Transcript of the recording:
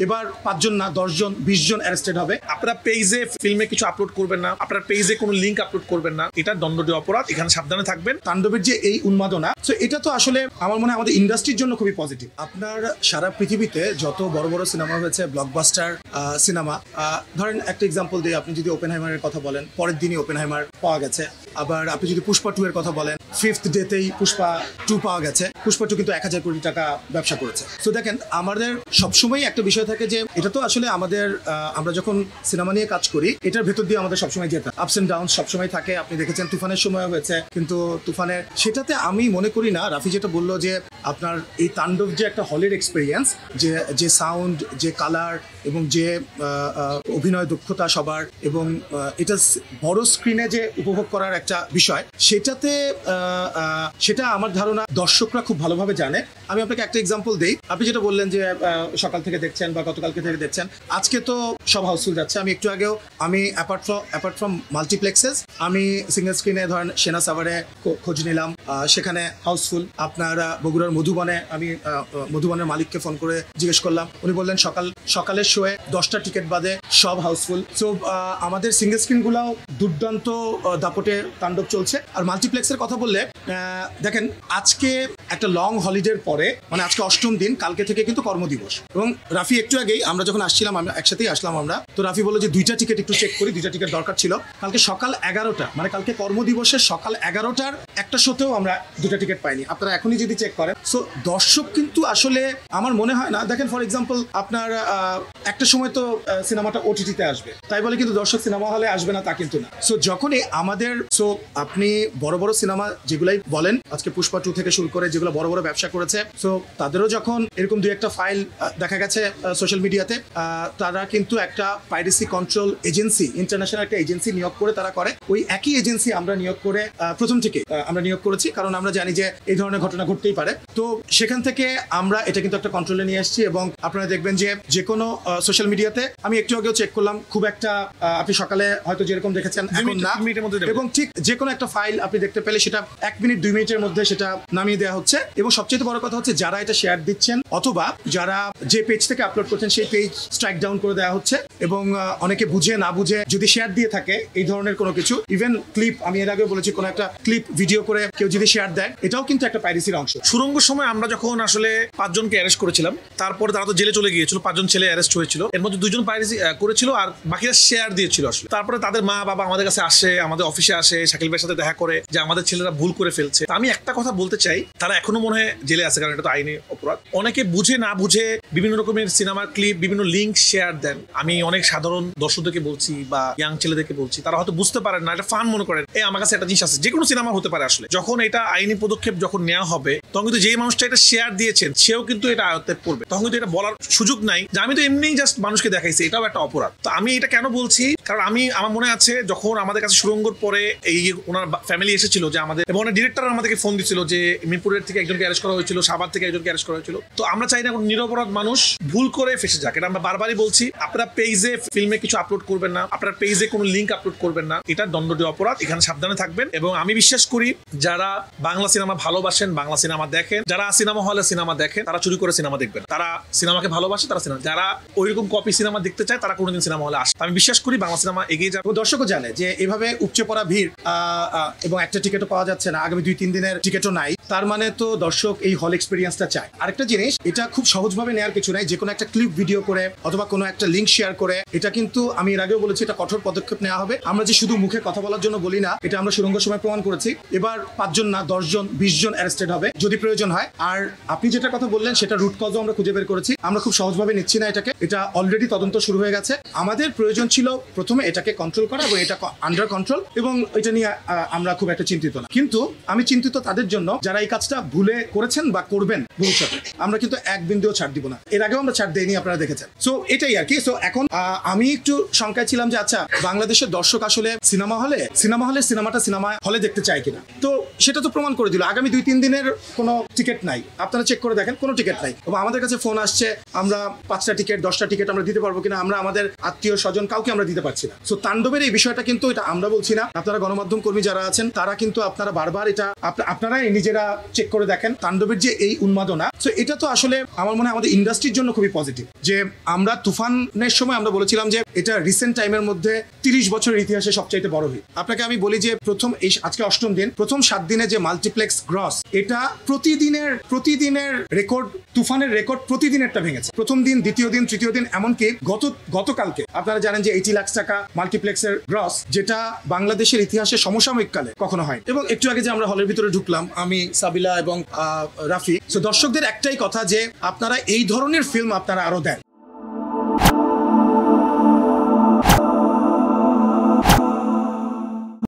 এবার 5 জন না 10 জন 20 জন অ্যারেস্টেড হবে। আপনারা পেজে ফিল্মে কিছু আপলোড করবেন না, আপনার পেজে কোনো লিঙ্ক আপলোড করবেন না, এটা দণ্ডনীয় অপরাধ, এখানে সাবধানে থাকবেন। তাণ্ডবের যে এই উন্মাদনা, তো এটা তো আসলে আমার মনে হয় আমাদের ইন্ডাস্ট্রির জন্য খুবই পজিটিভ। আপনার সারা পৃথিবীতে যত বড় বড় সিনেমা হয়েছে, ব্লকবাস্টার সিনেমা, ধরেন একটা এক্সাম্পল দিই, আপনি যদি ওপেনহাইমারের কথা বলেন, পরের দিনই ওপেনহাইমার পাওয়া গেছে। আবার আপনি যদি পুষ্পা 2 এর কথা বলেন, 5th ডেতেই পুষ্পা 2 পাওয়া গেছে। পুষ্পা 2 কিন্তু 1000 কোটি টাকা ব্যবসা করেছে। তো দেখেন, আমাদের সবসময় একটা বিষয় থাকে যে এটা তো আসলে আমাদের আমরা যখন সিনেমা নিয়ে কাজ করি, এটার ভেতর দিয়ে আমাদের সবসময় যেতে আপস এন্ড ডাউন সবসময় থাকে। আপনি দেখেছেন তুফানের সময় হয়েছে, কিন্তু তুফানের সেটাতে আমি মনে করি না, রাফি যেটা বললো যে আপনার এই তাণ্ডব যে একটা হলের এক্সপিরিয়েন্স, যে সাউন্ড, যে কালার এবং যে অভিনয় দক্ষতা সবার, এবং এটা বড় স্ক্রিনে যে উপভোগ করার একটা বিষয়, সেটা আমার ধারণা দর্শকরা খুব ভালোভাবে জানে। আমি আপনাকে একটা এক্সাম্পল দেই। আপনি যেটা বললেন যে সকাল থেকে দেখছেন বা গতকালকে থেকে দেখছেন, আজকে তো সব হাউসফুল যাচ্ছে। আমি একটু আগেও অ্যাপার্ট ফ্রম মাল্টিপ্লেক্সেস, আমি সিঙ্গেল স্ক্রিনে ধরেন সেনা সাভারে খোঁজ নিলাম, সেখানে হাউসফুল। আপনার বগুড়ার মধুবনে, আমি মধুবনের মালিককে ফোন করে জিজ্ঞেস করলাম, উনি বললেন সকালের শোয়ে 10টা টিকিট বাদে সব হাউসফুল। সো আমাদের সিঙ্গেল স্ক্রিনগুলাও দুর্দান্ত দাপটে তাণ্ডব চলছে। আর মাল্টিপ্লেক্সের কথা বললে দেখেন, আজকে একটা লং হলিডের পরে, মানে আজকে 8ম দিন, কালকে থেকে কিন্তু কর্মদিবস। এবং রাফি একটু আগেই আমরা যখন আসছিলাম, আমরা একসাথেই আসলাম, আমরা তো রাফি বললো যে 2টা টিকিট একটু চেক করি, 2টা টিকিট দরকার ছিল। কালকে সকাল 11টা, মানে কালকে কর্মদিবসের সকাল 11টার একটা শোতেও আমরা 2টা টিকিট পাইনি। আপনারা এখনই যদি চেক করেন, সো দর্শক কিন্তু আসলে আমার মনে হয় না, দেখেন ফর এক্সাম্পল আপনার একটা সময় তো সিনেমাটা ওটিটিতে আসবে, তাই বলে কিন্তু দর্শক সিনেমা হলে আসবে না তা কিন্তু না। সো যখনই আমাদের, সো আপনি বড় বড় সিনেমা যেগুলাই বলেন, আজকে পুষ্পা 2 থেকে শুরু করে যেগুলো বড় বড় ব্যবসা করেছে, সো তাদেরও যখন এরকম 2-1টা ফাইল দেখা গেছে সোশ্যাল মিডিয়াতে, তারা কিন্তু একটা পাইরেসি কন্ট্রোল এজেন্সি, ইন্টারন্যাশনাল একটা এজেন্সি নিয়োগ করে তারা করে। ওই একই এজেন্সি আমরা নিয়োগ করে প্রথম থেকে আমরা নিয়োগ করেছি, কারণ আমরা জানি যে এই ধরনের ঘটনা ঘটতেই পারে। তো সেখান থেকে আমরা এটা কিন্তু একটা কন্ট্রোলে নিয়ে আসছি। এবং আপনারা দেখবেন যে কোনো সোশ্যাল মিডিয়াতে, আমি একটু আগেও চেক করলাম, খুব একটা আপনি সকালে হয়তো যেরকম দেখেছেন এখন না, এবং ঠিক যে কোনো একটা ফাইল আপনি দেখতে পেলে সেটা 1 মিনিট 2 মিনিটের মধ্যে সেটা নামিয়ে দেওয়া হচ্ছে। এবং সবচেয়ে বড় কথা হচ্ছে, যারা এটা শেয়ার দিচ্ছেন অথবা যারা যে পেজ থেকে আপলোড করছেন সেই পেজ স্ট্রাইক ডাউন করে দেওয়া হচ্ছে। এবং অনেকে বুঝে না বুঝে যদি শেয়ার দিয়ে থাকে এই ধরনের কোনো কিছু, ইভেন ক্লিপ, আমি এর আগে বলেছি, কোনো একটা ক্লিপ ভিডিও করে কেউ যদি শেয়ার দেয়, এটাও কিন্তু একটা পাইরেসির অংশ। সুরঙ্গ সময় আমরা যখন আসলে 5 জনকে অ্যারেস্ট করেছিলাম, তারপরে তারা তো জেলে চলে গিয়েছিল, 5 জন ছেলে অ্যারেস্ট হয়েছিল, এর মধ্যে 2 জন পাইরেসি করেছিল আর বাকিরা শেয়ার দিয়েছিল আসলে। তারপরে তাদের মা বাবা আমাদের কাছে আসে, আমাদের অফিসে আসে, শাকিল ভাইয়ের সাথে দেখা করে যে আমাদের ছেলেরা ভুল করে ফেলছে। আমি একটা কথা বলতে চাই, তারা এখনো মনে হয় জেলে আছে, কারণ এটা তো আইনি অপরাধ। অনেকে বুঝে না বুঝে বিভিন্ন রকমের সিনেমার ক্লিপ, বিভিন্ন লিঙ্ক শেয়ার দেন। আমি অনেক সাধারণ দর্শকদেরকে বলছি বা ইয়াং ছেলেদেরকে বলছি, তারা হয়তো বুঝতে পারেন না, এটা ফান মনে করেন, আমার কাছে একটা জিনিস আছে, যে কোনো সিনেমা হতে পারে আসলে। যখন এটা আইনি পদক্ষেপ যখন নেওয়া হবে, তখন কিন্তু যে মানুষটা এটা শেয়ার দিয়েছেন সেও কিন্তু এটা আয়ত্তে পড়বে। তখন কিন্তু এটা বলার সুযোগ নাই যে আমি তো এমনিই জাস্ট মানুষকে দেখাইছি, এটাও একটা অপরাধ। তো আমি এটা কেন বলছি, কারণ আমার মনে আছে যখন আমাদের কাছে সুরঙ্গর পরে এই ওনার ফ্যামিলি এসেছিল, যে আমাদের এবং ডিরেক্টর আমাদেরকে ফোন দিচ্ছিল যে মিরপুরের থেকে একজনকে অ্যারেস্ট করা হয়েছিল, সাভার থেকে একজনকে অ্যারেস্ট করা হয়েছিল। তো আমরা চাই না কোনো নিরপরাধ মানুষ ভুল করে ফেসে যাক, এটা আমরা বারবারই বলছি। আপনারা পেজে ফিল্মে কিছু আপলোড করবেন না, আপনার পেজে কোনো লিঙ্ক আপলোড করবেন না, এটা দণ্ডনীয় অপরাধ, এখানে সাবধানে থাকবেন। এবং আমি বিশ্বাস করি যারা বাংলা সিনেমা ভালোবাসেন, বাংলা সিনেমা দেখেন, যারা সিনেমা হলে সিনেমা দেখেন, তারা চুরি করে সিনেমা দেখবেন। তারা সিনেমাকে ভালোবাসে, তারা সিনেমা, যারা ওইরকম কপি সিনেমা দেখতে চায়, তারা কোনোদিন সিনেমা হলে আসে। আমি বিশ্বাস করি বাংলা সিনেমা এগিয়ে যাবে। দর্শকও জানে যে এভাবে উপচে পড়া ভিড়, এবং একটা টিকিটও পাওয়া যাচ্ছে না, আগামী 2-3 দিনের টিকিটও নাই, তার মানে তো দর্শক এই হল এক্সপিরিয়েন্সটা চায়। আরেকটা জিনিস, এটা খুব সহজভাবে নেওয়ার কিছু নাই, যে কোনো একটা ক্লিপ ভিডিও করে অথবা কোনো একটা লিঙ্ক শেয়ার করে, এটা কিন্তু আমি এর আগেও বলেছি, এটা কঠোর পদক্ষেপ নেওয়া হবে। আমরা যে শুধু মুখে কথা বলার জন্য বলি না, এটা আমরা সুরঙ্গ সময় প্রমাণ করেছি। এবার 5 জন না 10 জন 20 জন অ্যারেস্টেড হবে যদি প্রয়োজন হয়। আর আপনি যেটা কথা বললেন, সেটা রুট কজও আমরা খুঁজে বের করেছি। আমরা খুব সহজভাবে নিচ্ছি না এটাকে, এটা অলরেডি তদন্ত শুরু হয়ে গেছে। আমাদের প্রয়োজন ছিল প্রথমে এটাকে কন্ট্রোল করা, এবং এটা আন্ডার কন্ট্রোল, এবং এটা নিয়ে আমরা খুব একটা চিন্তিত না। কিন্তু আমি চিন্তিত তাদের জন্য যারা এই কাজটা ভুলে করেছেন বা করবেন ভবিষ্যতে। আমরা কিন্তু এক বিন্দুও ছাড় দিব না, এর আগেও আমরা ছাড় দেইনি, আপনারা দেখেছেন। সো এটাই আর কি। সো এখন আমি একটু শঙ্কায় ছিলাম যে আচ্ছা, বাংলাদেশের দর্শক আসলে সিনেমা হলে সিনেমাটা সিনেমা হলে দেখতে চায় কিনা। তো সেটা তো প্রমাণ করে দিল। আগামী 2-3 দিনের কোনো টিকিট নাই, আপনারা চেক করে দেখেন, কোনো টিকিট নাই। এবং আমাদের কাছে ফোন আসছে আমরা 5টা টিকিট 10টা টিকিট আমরা দিতে পারবো কিনা, আমরা আমাদের আত্মীয় স্বজন কাউকে আমরা দিতে পারছি না। সো তাণ্ডবের এই বিষয়টা কিন্তু এটা আমরা বলছি না, আপনারা গণমাধ্যম কর্মী যারা আছেন তারা কিন্তু আপনারা বারবার এটা আপনারা নিজেরা চেক করে দেখেন তাণ্ডবের যে এই উন্মাদনা। সো এটা তো আসলে আমার মনে হয় আমাদের ইন্ডাস্ট্রির জন্য খুবই পজিটিভ। যে আমরা তুফানের সময় আমরা বলেছিলাম যে এটা রিসেন্ট টাইমের মধ্যে 30 বছরের ইতিহাসে সবচাইতে বড় হিট। আপনাকে আমি বলি যে প্রথম এই আজকে 8ম দিন, প্রথম 7 দিনে যে মাল্টিপ্লেক্স গ্রস, এটা প্রতিদিনের রেকর্ড, তুফানের রেকর্ড প্রতিদিনেরটা ভেঙেছে। প্রথম দিন, দ্বিতীয় দিন, তৃতীয় দিন, এমনকি গতকালকে আপনারা জানেন যে 80 লাখ টাকা মাল্টিপ্লেক্সের গ্রস, যেটা বাংলাদেশের ইতিহাসে সমসাময়িক কালে কখনো হয়। এবং একটু আগে যে আমরা হলের ভিতরে ঢুকলাম, আমি, সাবিলা এবং রাফি, তো দর্শকদের একটাই কথা যে আপনারা এই ধরনের ফিল্ম আপনারা আরো দেন।